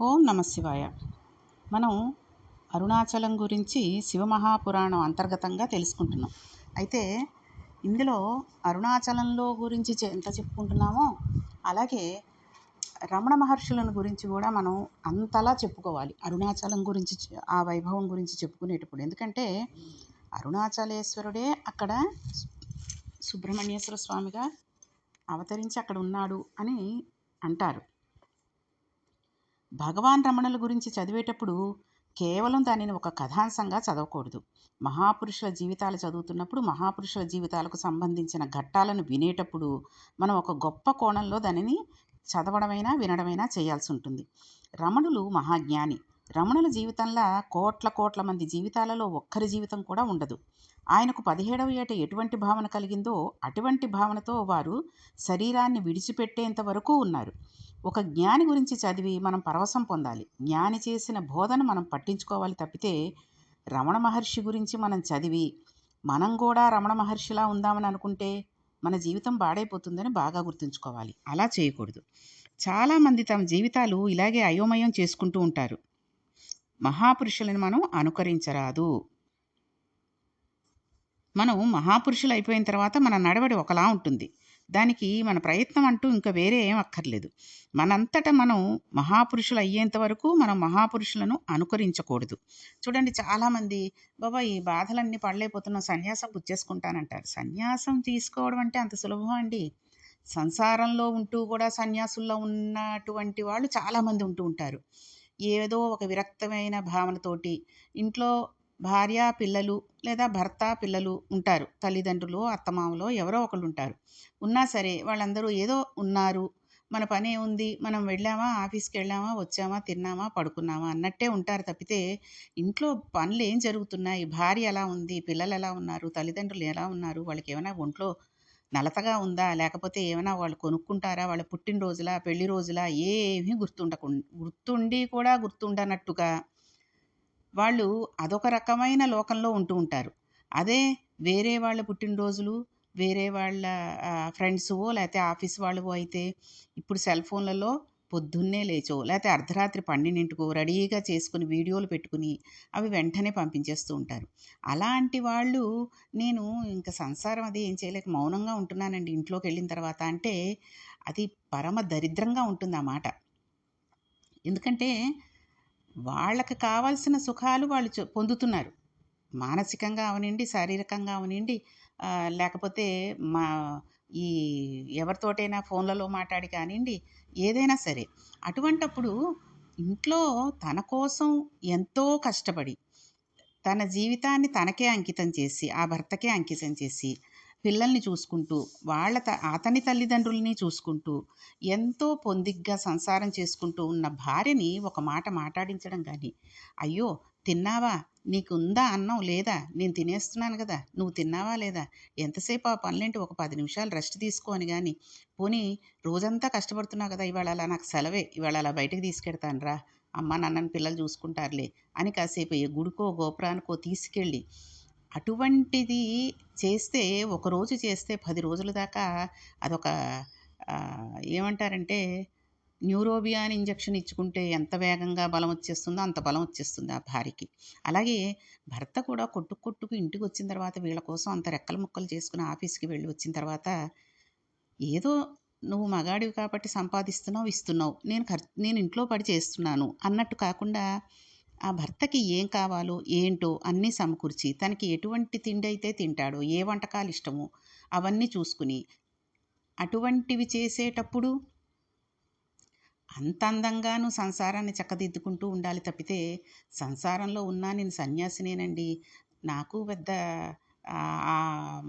ఓం నమ శివాయ. మనం అరుణాచలం గురించి శివమహాపురాణం అంతర్గతంగా తెలుసుకుంటున్నాం. అయితే ఇందులో అరుణాచలంలో గురించి ఎంత చెప్పుకుంటున్నామో అలాగే రమణ మహర్షులను గురించి కూడా మనం అంతలా చెప్పుకోవాలి. అరుణాచలం గురించి ఆ వైభవం గురించి చెప్పుకునేటప్పుడు, ఎందుకంటే అరుణాచలేశ్వరుడే అక్కడ సుబ్రహ్మణ్యేశ్వర స్వామిగా అవతరించి అక్కడ ఉన్నాడు అని అంటారు. భగవాన్ రమణుల గురించి చదివేటప్పుడు కేవలం దానిని ఒక కథాంశంగా చదవకూడదు. మహాపురుషుల జీవితాలు చదువుతున్నప్పుడు, మహాపురుషుల జీవితాలకు సంబంధించిన ఘట్టాలను వినేటప్పుడు మనం ఒక గొప్ప కోణంలో దానిని చదవడమైనా వినడమైనా చేయాల్సి ఉంటుంది. రమణులు మహాజ్ఞాని. రమణుల జీవితంలో కోట్ల మంది జీవితాలలో ఒక్కరి జీవితం కూడా ఉండదు. ఆయనకు 17వ ఏట ఎటువంటి భావన కలిగిందో అటువంటి భావనతో వారు శరీరాన్ని విడిచిపెట్టేంత వరకు ఉన్నారు. ఒక జ్ఞాని గురించి చదివి మనం పరవశం పొందాలి. జ్ఞాని చేసిన బోధన మనం పట్టించుకోవాలి తప్పితే, రమణ మహర్షి గురించి మనం చదివి మనం కూడా రమణ మహర్షిలా ఉందామని అనుకుంటే మన జీవితం పాడైపోతుందని బాగా గుర్తుంచుకోవాలి. అలా చేయకూడదు. చాలామంది తమ జీవితాలు ఇలాగే అయోమయం చేసుకుంటూ ఉంటారు. మహాపురుషులను మనం అనుకరించరాదు. మనం మహాపురుషులు అయిపోయిన తర్వాత మన నడవడి ఒకలా ఉంటుంది. దానికి మన ప్రయత్నం అంటూ ఇంకా వేరే ఏం అక్కర్లేదు. మనంతట మనం మహాపురుషులు అయ్యేంత వరకు మనం మహాపురుషులను అనుకరించకూడదు. చూడండి, చాలామంది బాబా ఈ బాధలన్నీ పడలేకపోతున్నాం, సన్యాసం పుచ్చేసుకుంటానంటారు. సన్యాసం తీసుకోవడం అంటే అంత సులభమా అండి? సంసారంలో ఉంటూ కూడా సన్యాసుల్లో ఉన్నటువంటి వాళ్ళు చాలామంది ఉంటూ ఉంటారు. ఏదో ఒక విరక్తమైన భావనతోటి ఇంట్లో భార్య పిల్లలు లేదా భర్త పిల్లలు ఉంటారు. తల్లిదండ్రులు అత్తమామలో ఎవరో ఒకళ్ళు ఉంటారు. ఉన్నా సరే వాళ్ళందరూ ఏదో ఉన్నారు, మన పని ఏముంది, మనం వెళ్ళామా ఆఫీస్కి వెళ్ళామా వచ్చామా తిన్నామా పడుకున్నామా అన్నట్టే ఉంటారు తప్పితే ఇంట్లో పనులు ఏం జరుగుతున్నాయి, భార్య ఎలా ఉంది, పిల్లలు ఎలా ఉన్నారు, తల్లిదండ్రులు ఎలా ఉన్నారు, వాళ్ళకి ఏమైనా ఒంట్లో నలతగా ఉందా, లేకపోతే ఏమైనా వాళ్ళు కొనుక్కుంటారా, వాళ్ళ పుట్టినరోజులా పెళ్లి రోజులా ఏమీ గుర్తుండి కూడా గుర్తుండనట్టుగా వాళ్ళు అదొక రకమైన లోకంలో ఉంటూ ఉంటారు. అదే వేరే వాళ్ళ పుట్టినరోజులు, వేరే వాళ్ళ ఫ్రెండ్స్‌వో లేతే ఆఫీస్ వాళ్ళవో అయితే ఇప్పుడు సెల్ ఫోన్‌లలో పొద్దున్నే లేచో లేతే అర్ధరాత్రి 12కో రెడీగా చేసుకొని వీడియోలు పెట్టుకుని అవి వెంటనే పంపించేస్తూ ఉంటారు. అలాంటి వాళ్ళు నేను ఇంక సంసారం అది ఏం చేయలేక మౌనంగా ఉంటున్నానండి ఇంట్లోకెళ్ళిన తర్వాత అంటే అది పరమ దరిద్రంగా ఉంటుంది ఆ మాట. ఎందుకంటే వాళ్ళకి కావాల్సిన సుఖాలు వాళ్ళు పొందుతున్నారు. మానసికంగా అవనియండి, శారీరకంగా అవనియండి, లేకపోతే మా ఈ ఎవరితోటైనా ఫోన్లలో మాట్లాడి కానియండి, ఏదైనా సరే. అటువంటప్పుడు ఇంట్లో తన కోసం ఎంతో కష్టపడి, తన జీవితాన్ని తనకే అంకితం చేసి, ఆ భర్తకే అంకితం చేసి, పిల్లల్ని చూసుకుంటూ, అతని తల్లిదండ్రులని చూసుకుంటూ, ఎంతో పొందిగ్గా సంసారం చేసుకుంటూ ఉన్న భార్యని ఒక మాట మాటాడించడం గానీ, "అయ్యో! తిన్నావా? నీకుందా అన్నం లేదా? నేను తినేస్తున్నాను గదా! నువ్వు తిన్నావా లేదా? ఎంతసేపు ఆ పనులేంటి, ఒక 10 నిమిషాలు రెస్ట్ తీసుకో" అని గాని, పోనీ రోజంతా కష్టపడుతున్నావు గదా! ఇవాళ అలా నాకు సెలవే, ఇవాళ అలా బయటకి తీసుకెడతాను రా, అమ్మ నాన్నని పిల్లలు చూసుకుంటారులే అని కాసేపు ఏ గుడికో, గోపురానికో తీసుకెళ్ళి, అటువంటిది చేస్తే, ఒకరోజు చేస్తే 10 రోజుల దాకా అదొక ఏమంటారంటే న్యూరోబియాన్ ఇంజెక్షన్ ఇచ్చుకుంటే ఎంత వేగంగా బలం వచ్చేస్తుందో అంత బలం వచ్చేస్తుంది ఆ భార్యకి. అలాగే భర్త కూడా కొట్టుకు ఇంటికొచ్చిన తర్వాత వీళ్ళ కోసం అంత రెక్కలు ముక్కలు చేసుకుని ఆఫీస్‌కి వెళ్ళి వచ్చిన తర్వాత ఏదో నువ్వు మగాడివి కాబట్టి సంపాదిస్తున్నావు, ఇస్తున్నావు. నేను ఇంట్లో పడి చేస్తున్నాను అన్నట్టు కాకుండా, ఆ భర్తకి ఏం కావాలో, ఏంటో అన్నీ సమకూర్చి, తనకి ఎటువంటి తిండయితే తింటాడో, ఏ వంటకాలు ఇష్టమో అవన్నీ చూసుకుని, అటువంటివి చేసేటప్పుడు అంత అందంగాను సంసారాన్ని చక్కదిద్దుకుంటూ ఉండాలి తప్పితే, సంసారంలో ఉన్నా నేను సన్యాసినేనండి, నాకు పెద్ద ఆ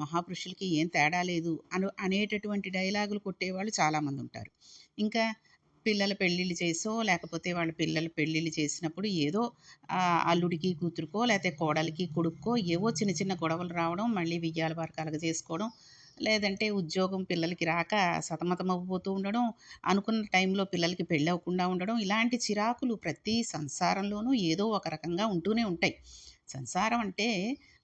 మహాపురుషులకి ఏం తేడా లేదు అనేటటువంటి డైలాగులు కొట్టేవాళ్ళు చాలామందుంటారు. ఇంకా పిల్లల పెళ్ళిళ్ళు చేసో, లేకపోతే వాళ్ళ పిల్లల పెళ్ళిళ్ళు చేసినప్పుడు ఏదో అల్లుడికి కూతురికో, లేతే కోడలికి కొడుక్కో ఏవో చిన్న చిన్న గొడవలు రావడం, మళ్ళీ వియ్యాల వారు కలగజేసుకోవడం, లేదంటే ఉద్యోగం పిల్లలకి రాక సతమతమవ్విపోతూ ఉండడం, అనుకున్న టైంలో పిల్లలకి పెళ్ళవ్వకుండా ఉండడం, ఇలాంటి చిరాకులు ప్రతి సంసారంలోనూ ఏదో ఒక రకంగా ఉంటూనే ఉంటాయి. సంసారం అంటే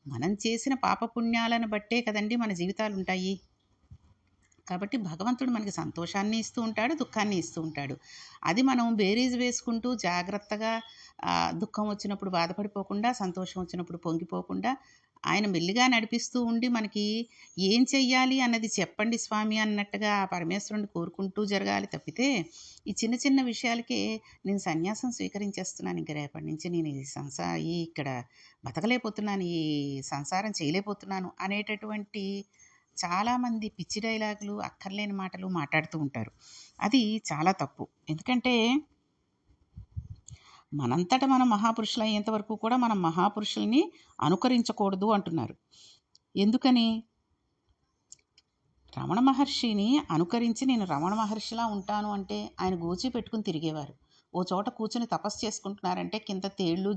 మనం చేసిన పాపపుణ్యాలను బట్టే కదండీ మన జీవితాలుంటాయి. కాబట్టి భగవంతుడు మనకి సంతోషాన్ని ఇస్తూ ఉంటాడు, దుఃఖాన్ని ఇస్తూ ఉంటాడు. అది మనం బేరీజు వేసుకుంటూ జాగ్రత్తగా దుఃఖం వచ్చినప్పుడు బాధపడిపోకుండా, సంతోషం వచ్చినప్పుడు పొంగిపోకుండా, ఆయన మెల్లిగా నడిపిస్తూ ఉండి మనకి ఏం చెయ్యాలి అన్నది చెప్పండి స్వామి అన్నట్టుగా ఆ పరమేశ్వరుడిని కోరుకుంటూ జరగాలి తప్పితే, ఈ చిన్న చిన్న విషయాలకే నేను సన్యాసం స్వీకరించేస్తున్నాను ఇంక రేపటి నుంచి నేను ఇక్కడ బతకలేకపోతున్నాను, ఈ సంసారం చేయలేకపోతున్నాను అనేటటువంటి చాలామంది పిచ్చి డైలాగులు, అక్కర్లేని మాటలు మాట్లాడుతూ ఉంటారు. అది చాలా తప్పు. ఎందుకంటే మనంతట మనం మహాపురుషులయ్యేంత వరకు కూడా మనం మహాపురుషుల్ని అనుకరించకూడదు అంటున్నారు. ఎందుకని? రమణ మహర్షిని అనుకరించి నేను రమణ మహర్షిలా ఉంటాను అంటే ఆయన గోచి పెట్టుకుని తిరిగేవారు. ఓ చోట కూర్చొని తపస్సు చేసుకుంటున్నారంటే కింద తేళ్ళు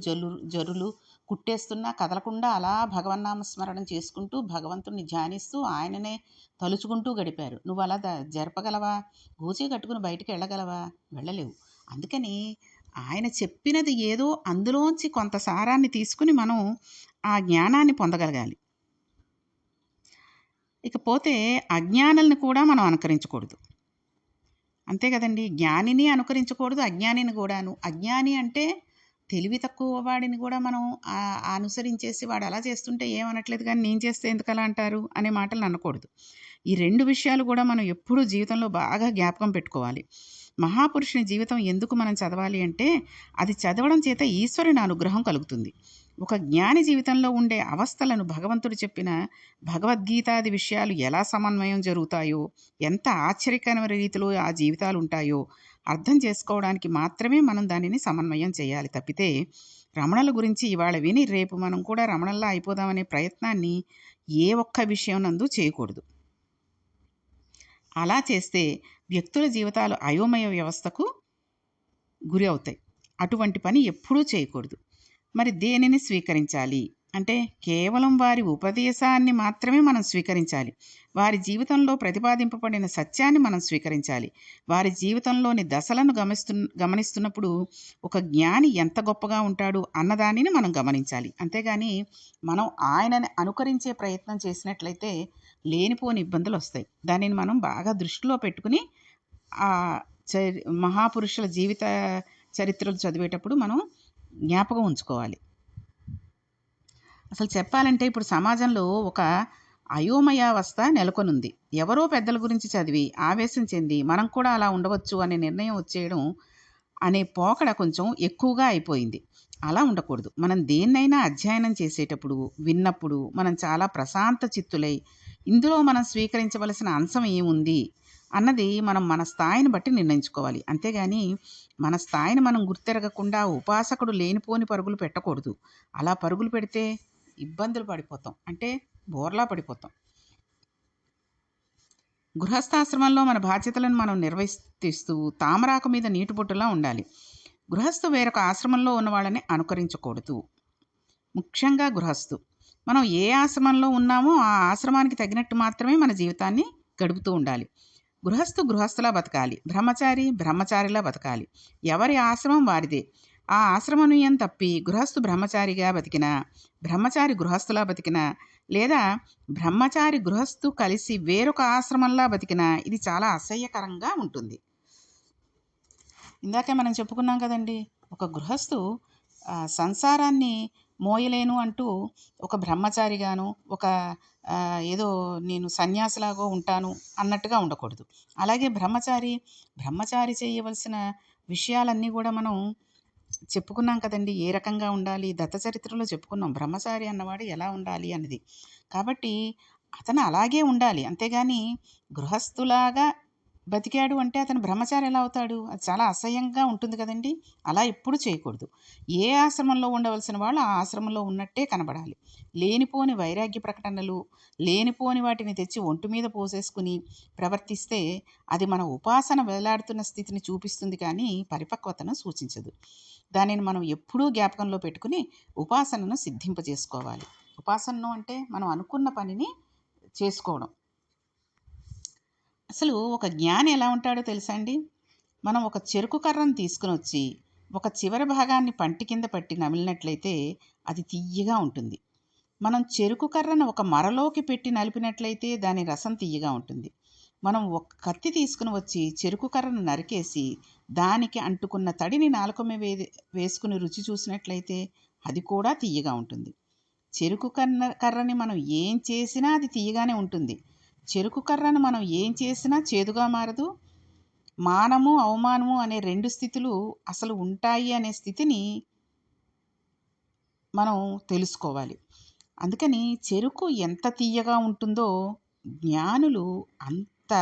జరులు కుట్టేస్తున్నా కదలకుండా అలా భగవన్నామస్మరణం చేసుకుంటూ భగవంతుణ్ణి ధ్యానిస్తూ ఆయననే తలుచుకుంటూ గడిపారు. నువ్వు అలా జరపగలవా? గోచి కట్టుకుని బయటికి వెళ్ళగలవా? వెళ్ళలేవు. అందుకని ఆయన చెప్పినది ఏదో అందులోంచి కొంత సారాన్ని తీసుకుని మనం ఆ జ్ఞానాన్ని పొందగలగాలి. ఇకపోతే అజ్ఞానులను కూడా మనం అనుకరించకూడదు. అంతే కదండి. జ్ఞానిని అనుకరించకూడదు, అజ్ఞానిని కూడాను. అజ్ఞాని అంటే తెలివి తక్కువ వాడిని కూడా మనం అనుసరించేసి వాడు అలా చేస్తుంటే ఏమనట్లేదు కానీ నేను చేస్తే ఎందుకలా అంటారు అనే మాటలు అనకూడదు. ఈ 2 విషయాలు కూడా మనం ఎప్పుడూ జీవితంలో బాగా జ్ఞాపకం పెట్టుకోవాలి. మహాపురుషుని జీవితం ఎందుకు మనం చదవాలి అంటే అది చదవడం చేత ఈశ్వరుని అనుగ్రహం కలుగుతుంది. ఒక జ్ఞాని జీవితంలో ఉండే అవస్థలను భగవంతుడు చెప్పిన భగవద్గీతాది విషయాలు ఎలా సమన్వయం జరుగుతాయో, ఎంత ఆశ్చర్యకరమైన రీతిలో ఆ జీవితాలు ఉంటాయో అర్థం చేసుకోవడానికి మాత్రమే మనం దానిని సమన్వయం చేయాలి తప్పితే, రమణల గురించి ఇవాళ విని రేపు మనం కూడా రమణల్లా అయిపోదామనే ప్రయత్నాన్ని ఏ ఒక్క విషయం నందు చేయకూడదు. అలా చేస్తే వ్యక్తుల జీవితాలు అయోమయ వ్యవస్థకు గురి అవుతాయి. అటువంటి పని ఎప్పుడూ చేయకూడదు. మరి దేనిని స్వీకరించాలి అంటే కేవలం వారి ఉపదేశాన్ని మాత్రమే మనం స్వీకరించాలి. వారి జీవితంలో ప్రతిపాదింపబడిన సత్యాన్ని మనం స్వీకరించాలి. వారి జీవితంలోని దశలను గమనిస్తున్నప్పుడు ఒక జ్ఞాని ఎంత గొప్పగా ఉంటాడు అన్నదానిని మనం గమనించాలి. అంతేగాని మనం ఆయనని అనుకరించే ప్రయత్నం చేసినట్లయితే లేనిపోని ఇబ్బందులు వస్తాయి. దానిని మనం బాగా దృష్టిలో పెట్టుకుని ఆ మహాపురుషుల జీవిత చరిత్రలు చదివేటప్పుడు మనం జ్ఞాపకం ఉంచుకోవాలి. అసలు చెప్పాలంటే ఇప్పుడు సమాజంలో ఒక అయోమయావస్థ నెలకొనుంది. ఎవరో పెద్దల గురించి చదివి ఆవేశం చెంది మనం కూడా అలా ఉండవచ్చు అనే నిర్ణయం వచ్చేయడం అనే పోకడ కొంచెం ఎక్కువగా అయిపోయింది. అలా ఉండకూడదు. మనం దేన్నైనా అధ్యయనం చేసేటప్పుడు, విన్నప్పుడు మనం చాలా ప్రశాంత చిత్తులై ఇందులో మనం స్వీకరించవలసిన అంశం ఏముంది అన్నది మనం మన స్థాయిని బట్టి నిర్ణయించుకోవాలి. అంతేగాని మన స్థాయిని మనం గుర్తెరగకుండా ఉపాసకుడు లేనిపోని పరుగులు పెట్టకూడదు. అలా పరుగులు పెడితే ఇబ్బందులు పడిపోతాం. అంటే బోర్లా పడిపోతాం. గృహస్థాశ్రమంలో మన బాధ్యతలను మనం నిర్వర్తిస్తూ తామరాకు మీద నీటి బొట్టులా ఉండాలి. గృహస్థు వేరొక ఆశ్రమంలో ఉన్న వాళ్ళని అనుకరించకూడదు. ముఖ్యంగా గృహస్థు. మనం ఏ ఆశ్రమంలో ఉన్నామో ఆ ఆశ్రమానికి తగినట్టు మాత్రమే మన జీవితాన్ని గడుపుతూ ఉండాలి. గృహస్థులా బతకాలి. బ్రహ్మచారిలా బతకాలి. ఎవరి ఆశ్రమం వారిదే. ఆ ఆశ్రమనియం తప్పి గృహస్థు బ్రహ్మచారిగా బతికినా, బ్రహ్మచారి గృహస్థులా బతికినా, లేదా బ్రహ్మచారి గృహస్థు కలిసి వేరొక ఆశ్రమంలా బతికినా ఇది చాలా అసహ్యకరంగా ఉంటుంది. ఇందాకే మనం చెప్పుకున్నాం కదండి, ఒక గృహస్థు సంసారాన్ని మోయలేను అంటూ ఒక బ్రహ్మచారిగాను, ఒక ఏదో నేను సన్యాసిలాగో ఉంటాను అన్నట్టుగా ఉండకూడదు. అలాగే బ్రహ్మచారి చేయవలసిన విషయాలన్నీ కూడా మనం చెప్పుకున్నాం కదండి. ఏ రకంగా ఉండాలి, దత్తచరిత్రలో చెప్పుకున్నాం బ్రహ్మచారి అన్నవాడు ఎలా ఉండాలి అన్నది. కాబట్టి అతను అలాగే ఉండాలి. అంతేగాని గృహస్థులాగా బతికాడు అంటే అతను బ్రహ్మచారి ఎలా అవుతాడు? అది చాలా అసహ్యంగా ఉంటుంది కదండి. అలా ఎప్పుడు చేయకూడదు. ఏ ఆశ్రమంలో ఉండవలసిన వాళ్ళు ఆ ఆశ్రమంలో ఉన్నట్టే కనబడాలి. లేనిపోని వైరాగ్య ప్రకటనలు, లేనిపోని వాటిని తెచ్చి ఒంటి మీద పోసేసుకుని ప్రవర్తిస్తే అది మన ఉపాసన వేలాడుతున్న స్థితిని చూపిస్తుంది కానీ పరిపక్వతను సూచించదు. దానిని మనం ఎప్పుడూ జ్ఞాపకంలో పెట్టుకుని ఉపాసనను సిద్ధింపజేసుకోవాలి. ఉపాసనను అంటే మనం అనుకున్న పనిని చేసుకోవడం. అసలు ఒక జ్ఞాని ఎలా ఉంటాడో తెలుసా అండి? మనం ఒక చెరుకు కర్రను తీసుకుని వచ్చి ఒక చివరి భాగాన్ని పంటి కింద పట్టి నమిలినట్లయితే అది తియ్యగా ఉంటుంది. మనం చెరుకు కర్రను ఒక మరలోకి పెట్టి నలిపినట్లయితే దాని రసం తియ్యగా ఉంటుంది. మనం ఒక కత్తి తీసుకుని వచ్చి చెరుకు కర్రను నరికేసి దానికి అంటుకున్న తడిని నాలుక మీద వేసుకుని రుచి చూసినట్లయితే అది కూడా తియ్యగా ఉంటుంది. చెరుకు కర్రని మనం ఏం చేసినా అది తియ్యగానే ఉంటుంది. చెరుకు కర్రను మనం ఏం చేసినా చేదుగా మారదు. మానము అవమానము అనే 2 స్థితులు అసలు ఉంటాయి అనే స్థితిని మనం తెలుసుకోవాలి. అందుకని చెరుకు ఎంత తియ్యగా ఉంటుందో జ్ఞానులు అంత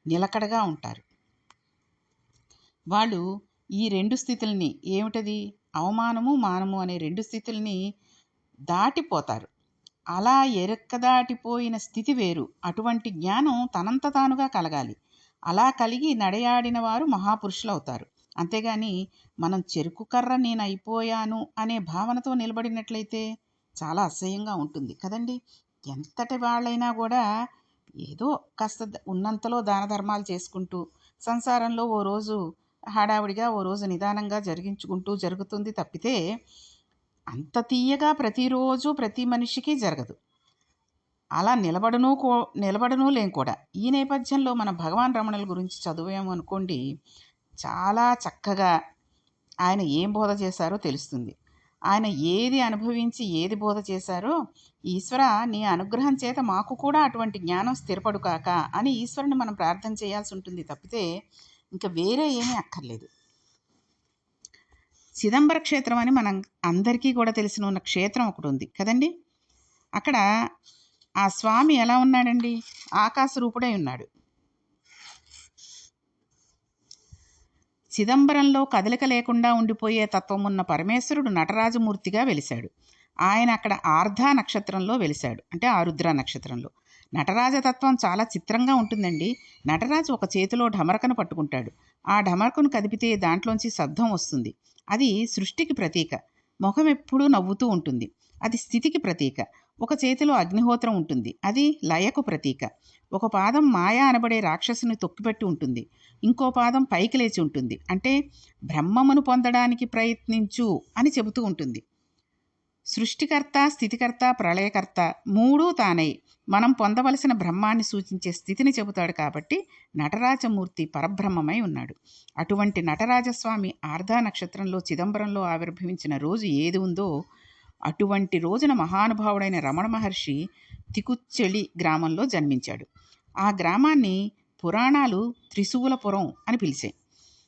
నిలకడగా ఉంటారు. వాళ్ళు ఈ 2 స్థితుల్ని ఏమిటది అవమానము, మానము అనే 2 స్థితుల్ని దాటిపోతారు. అలా ఎరక్క స్థితి వేరు. అటువంటి జ్ఞానం తనంత తానుగా కలగాలి. అలా కలిగి నడయాడిన వారు మహాపురుషులవుతారు. అంతేగాని మనం చెరుకు కర్ర నేనయిపోయాను అనే భావనతో నిలబడినట్లయితే చాలా అసహ్యంగా ఉంటుంది కదండి. ఎంతటి వాళ్ళైనా కూడా ఏదో కాస్త ఉన్నంతలో దాన ధర్మాలు చేసుకుంటూ సంసారంలో ఓ రోజు హడావిడిగా ఓ రోజు నిదానంగా జరిగించుకుంటూ జరుగుతుంది తప్పితే అంత తీయగా ప్రతిరోజు ప్రతి మనిషికి జరగదు. అలా నిలబడను లేం కూడా. ఈ నేపథ్యంలో మన భగవాన్ రమణుల గురించి చదివాము అనుకోండి, చాలా చక్కగా ఆయన ఏం బోధ చేశారో తెలుస్తుంది. ఆయన ఏది అనుభవించి ఏది బోధ చేశారో, ఈశ్వర నీ అనుగ్రహం చేత మాకు కూడా అటువంటి జ్ఞానం స్థిరపడు కాక అని ఈశ్వరుని మనం ప్రార్థన చేయాల్సి ఉంటుంది తప్పితే ఇంకా వేరే ఏమీ అక్కర్లేదు. చిదంబర క్షేత్రం అని మనం అందరికీ కూడా తెలిసిన ఉన్న క్షేత్రం ఒకటి ఉంది కదండి. అక్కడ ఆ స్వామి ఎలా ఉన్నాడండి? ఆకాశ రూపుడై ఉన్నాడు. చిదంబరంలో కదలిక లేకుండా ఉండిపోయే తత్వం ఉన్న పరమేశ్వరుడు నటరాజమూర్తిగా వెలిశాడు. ఆయన అక్కడ ఆర్ధా నక్షత్రంలో వెలిశాడు, అంటే ఆరుద్ర నక్షత్రంలో. నటరాజతత్వం చాలా చిత్రంగా ఉంటుందండి. నటరాజు ఒక చేతిలో ఢమరకను పట్టుకుంటాడు. ఆ ఢమరకను కదిపితే దాంట్లోంచి శబ్దం వస్తుంది. అది సృష్టికి ప్రతీక. ముఖం ఎప్పుడూ నవ్వుతూ ఉంటుంది. అది స్థితికి ప్రతీక. ఒక చేతిలో అగ్నిహోత్రం ఉంటుంది. అది లయకు ప్రతీక. ఒక పాదం మాయా అనబడే రాక్షసుని తొక్కిపెట్టి ఉంటుంది. ఇంకో పాదం పైకి లేచి ఉంటుంది. అంటే బ్రహ్మమును పొందడానికి ప్రయత్నించు అని చెబుతూ ఉంటుంది. సృష్టికర్త, స్థితికర్త, ప్రళయకర్త మూడూ తానై మనం పొందవలసిన బ్రహ్మాన్ని సూచించే స్థితిని చెబుతాడు. కాబట్టి నటరాజమూర్తి పరబ్రహ్మమై ఉన్నాడు. అటువంటి నటరాజస్వామి ఆర్ధా నక్షత్రంలో చిదంబరంలో ఆవిర్భవించిన రోజు ఏది ఉందో అటువంటి రోజున మహానుభావుడైన రమణ మహర్షి తికుచ్చెళి గ్రామంలో జన్మించాడు. ఆ గ్రామాన్ని పురాణాలు త్రిశూలపురం అని పిలిచాయి.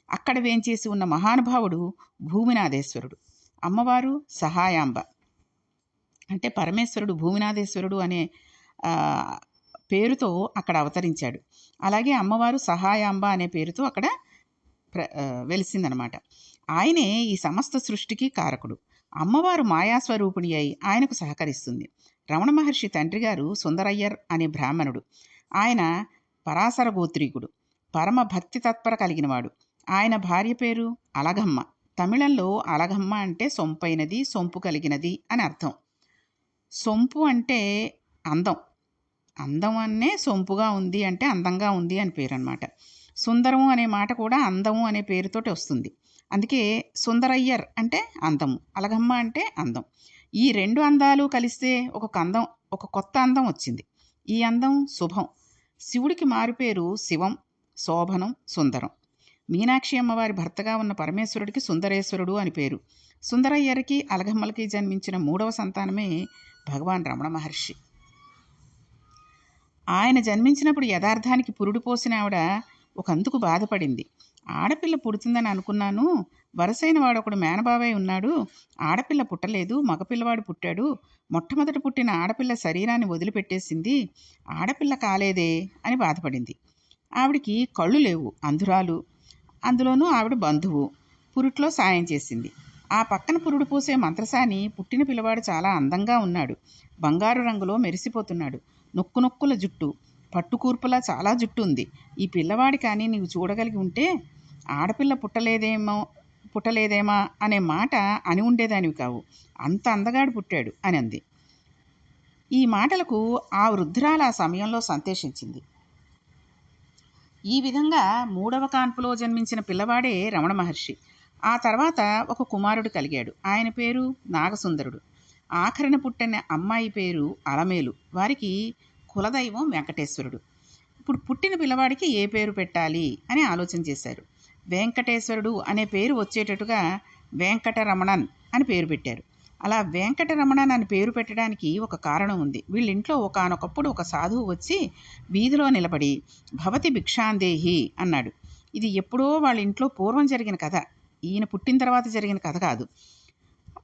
అక్కడ వేంచేసి ఉన్న మహానుభావుడు భూమినాథేశ్వరుడు, అమ్మవారు సహాయాంబ. అంటే పరమేశ్వరుడు భూమినాథేశ్వరుడు అనే పేరుతో అక్కడ అవతరించాడు. అలాగే అమ్మవారు సహాయాంబ అనే పేరుతో అక్కడ వెలిసిందనమాట. ఆయనే ఈ సమస్త సృష్టికి కారకుడు. అమ్మవారు మాయాస్వరూపిణి అయి ఆయనకు సహకరిస్తుంది. రమణ మహర్షి తండ్రి గారు సుందరయ్యర్ అనే బ్రాహ్మణుడు. ఆయన పరాశర గోత్రీకుడు, పరమ భక్తి తత్పర కలిగినవాడు. ఆయన భార్య పేరు అలగమ్మ. తమిళంలో అలగమ్మ అంటే సొంపైనది, సొంపు కలిగినది అని అర్థం. సొంపు అంటే అందం. అందం అనే సొంపుగా ఉంది అంటే అందంగా ఉంది అని పేరు అనమాట. సుందరము అనే మాట కూడా అందము అనే పేరుతోటి వస్తుంది. అందుకే సుందరయ్యర్ అంటే అందము, అలగమ్మ అంటే అందం. ఈ 2 అందాలు కలిస్తే ఒక కొత్త అందం వచ్చింది. ఈ అందం శుభం. శివుడికి మారుపేరు శివం, శోభనం, సుందరం. మీనాక్షి అమ్మవారి భర్తగా ఉన్న పరమేశ్వరుడికి సుందరేశ్వరుడు అని పేరు. సుందరయ్యరికి అలగమ్మలకి జన్మించిన 3వ సంతానమే భగవాన్ రమణ మహర్షి. ఆయన జన్మించినప్పుడు యథార్థానికి పురుడు పోసిన ఆవిడ ఒకందుకు బాధపడింది. ఆడపిల్ల పుడుతుందని అనుకున్నాను, వరసైన వాడు ఒకడు మేనబావై ఉన్నాడు, ఆడపిల్ల పుట్టలేదు, మగపిల్లవాడు పుట్టాడు. మొట్టమొదట పుట్టిన ఆడపిల్ల శరీరాన్ని వదిలిపెట్టేసింది, ఆడపిల్ల కాలేదే అని బాధపడింది. ఆవిడికి కళ్ళు లేవు, అంధురాలు. అందులోనూ ఆవిడ బంధువు. పురుట్లో సాయం చేసింది. ఆ పక్కన పురుడు పోసే మంత్రసాని పుట్టిన పిల్లవాడు చాలా అందంగా ఉన్నాడు. బంగారు రంగులో మెరిసిపోతున్నాడు. నొక్కుల జుట్టు, పట్టుకూర్పులా చాలా జుట్టు ఉంది. ఈ పిల్లవాడి కానీ నీవు చూడగలిగి ఉంటే ఆడపిల్ల పుట్టలేదేమా అనే మాట అని ఉండేదానివి కావు. అంత అందగాడు పుట్టాడు అని అంది. ఈ మాటలకు ఆ వృద్ధురాలు ఆ సమయంలో సంతోషించింది. ఈ విధంగా 3వ కాన్పులో జన్మించిన పిల్లవాడే రమణ మహర్షి. ఆ తర్వాత ఒక కుమారుడు కలిగాడు. ఆయన పేరు నాగసుందరుడు. ఆఖరిన పుట్టిన అమ్మాయి పేరు అలమేలు. వారికి కులదైవం వెంకటేశ్వరుడు. ఇప్పుడు పుట్టిన పిల్లవాడికి ఏ పేరు పెట్టాలి అని ఆలోచన చేశారు. వెంకటేశ్వరుడు అనే పేరు వచ్చేటట్టుగా వెంకటరమణన్ అని పేరు పెట్టారు. అలా వెంకటరమణన్ అని పేరు పెట్టడానికి ఒక కారణం ఉంది. వీళ్ళింట్లో ఒకానొకప్పుడు ఒక సాధువు వచ్చి వీధిలో నిలబడి భవతి భిక్షాందేహి అన్నాడు. ఇది ఎప్పుడో వాళ్ళ ఇంట్లో పూర్వం జరిగిన కథ, ఈయన పుట్టిన తర్వాత జరిగిన కథ కాదు.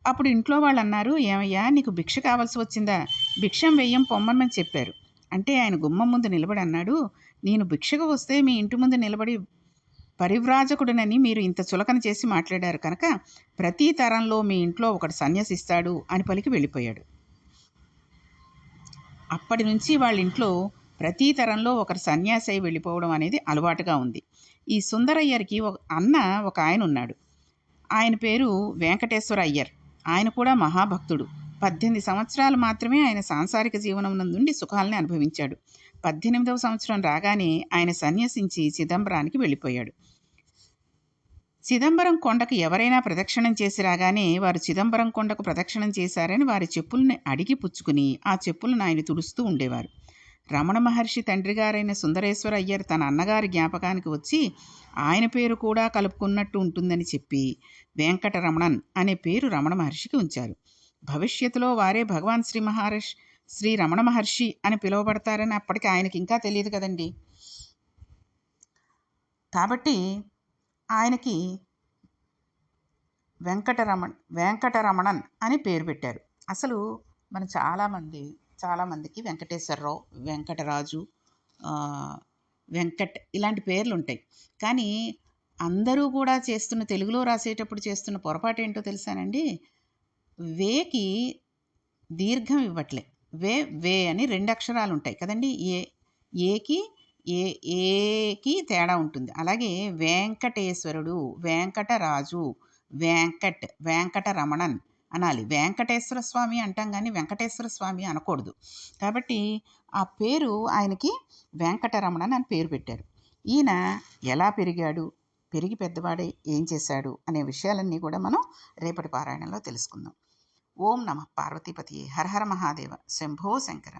అప్పుడు ఇంట్లో వాళ్ళు అన్నారు, ఏమయ్యా నీకు భిక్ష కావాల్సి వచ్చిందా, భిక్షం వెయ్యం పొమ్మని చెప్పారు. అంటే ఆయన గుమ్మం ముందు నిలబడి అన్నాడు, నేను భిక్షకు వస్తే మీ ఇంటి ముందు నిలబడి పరివ్రాజకుడునని మీరు ఇంత చులకన చేసి మాట్లాడారు కనుక ప్రతి తరంలో మీ ఇంట్లో ఒకడు సన్యసిస్తాడు అని పలికి వెళ్ళిపోయాడు. అప్పటి నుంచి వాళ్ళ ఇంట్లో ప్రతి తరంలో ఒకరు సన్యాసి అయి వెళ్ళిపోవడం అనేది అలవాటుగా ఉంది. ఈ సుందరయ్యర్కి ఒక ఆయన ఉన్నాడు. ఆయన పేరు వెంకటేశ్వర అయ్యర్. ఆయన కూడా మహాభక్తుడు. 18 సంవత్సరాలు మాత్రమే ఆయన సాంసారిక జీవనం నుండి సుఖాలని అనుభవించాడు. 18వ సంవత్సరం రాగానే ఆయన సన్యసించి చిదంబరానికి వెళ్ళిపోయాడు. చిదంబరం కొండకు ఎవరైనా ప్రదక్షిణం చేసి రాగానే వారు చిదంబరం కొండకు ప్రదక్షిణం చేశారని వారి చెప్పుల్ని అడిగి పుచ్చుకుని ఆ చెప్పులను ఆయన తుడుస్తూ ఉండేవారు. రమణ మహర్షి తండ్రి గారైన సుందరేశ్వర అయ్యర్ తన అన్నగారి జ్ఞాపకానికి వచ్చి ఆయన పేరు కూడా కలుపుకున్నట్టు ఉంటుందని చెప్పి వెంకటరమణన్ అనే పేరు రమణ మహర్షికి ఉంచారు. భవిష్యత్తులో వారే భగవాన్ శ్రీ రమణ మహర్షి అని పిలువబడతారని అప్పటికి ఆయనకి ఇంకా తెలియదు కదండి. కాబట్టి ఆయనకి వెంకటరమణన్ అని పేరు పెట్టారు. అసలు మన చాలామందికి వెంకటేశ్వరరావు, వెంకటరాజు, వెంకట్ ఇలాంటి పేర్లు ఉంటాయి. కానీ అందరూ కూడా తెలుగులో రాసేటప్పుడు చేస్తున్న పొరపాటు ఏంటో తెలుసానండి, వేకి దీర్ఘం ఇవ్వట్లే. వే అని 2 అక్షరాలు ఉంటాయి కదండి. ఏకి తేడా ఉంటుంది. అలాగే వెంకటేశ్వరుడు, వెంకటరాజు, వెంకటరమణన్ అనాలి. వెంకటేశ్వర స్వామి అంటాం కానీ వెంకటేశ్వర స్వామి అనకూడదు. కాబట్టి ఆ పేరు ఆయనకి వెంకటరమణన్ అని పేరు పెట్టారు. ఈయన ఎలా పెరిగాడు, పెరిగి పెద్దవాడై ఏం చేశాడు అనే విషయాలన్నీ కూడా మనం రేపటి పారాయణంలో తెలుసుకుందాం. ఓం నమః పార్వతీపతియే. హర హర మహాదేవ. శంభో శంకర.